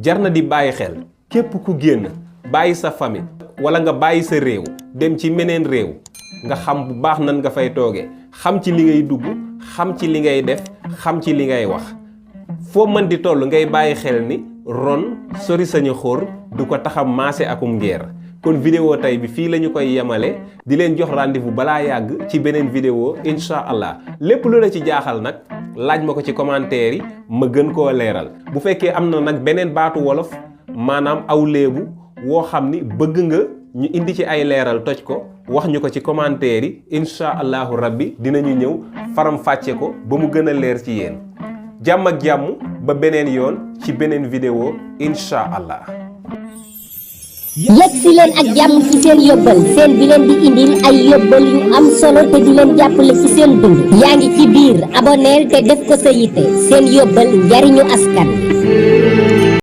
jar na di bàyyi xel képp ku génn bàyyi sa famille wala nga bàyyi sa réew dem ci meneen réew nga xam bu baax nan nga fay toogee xam ci li ngay dugg xam ci li ngay def xam ci li ngay wax foo mën di toll ngay bàyyi xel ni ron sori sañu xóor du ko taxam maase akum ngeer kon vidéo tey bi fii la ñu koy yemale di leen jox rendez-vous balaa yàgg ci beneen vidéo incha allah lépp lu la ci jaaxal nag laaj ma ko ci commentaire yi ma gën koo leeral bu fekkee am na nag beneen baatu wolof maanaam aw léebu woo xam ni bëgg nga ñu indi ci ay leeral toj ko wax ñu ko ci commentaire yi incha allahu rabbi dinañu ñëw faram fàcce ko ba mu gën a leer ci yéen jàmm ak jàmm ba beneen yoon ci beneen vidéo incha allah. yegg si leen ak jàmm ci seen yóbbal seen bi leen di indil ay yóbbal yu am solo te di leen jàppale ci seen dund yaa ngi ci biir aboneel te def ko sa yitte seen yóbbal njariñu askan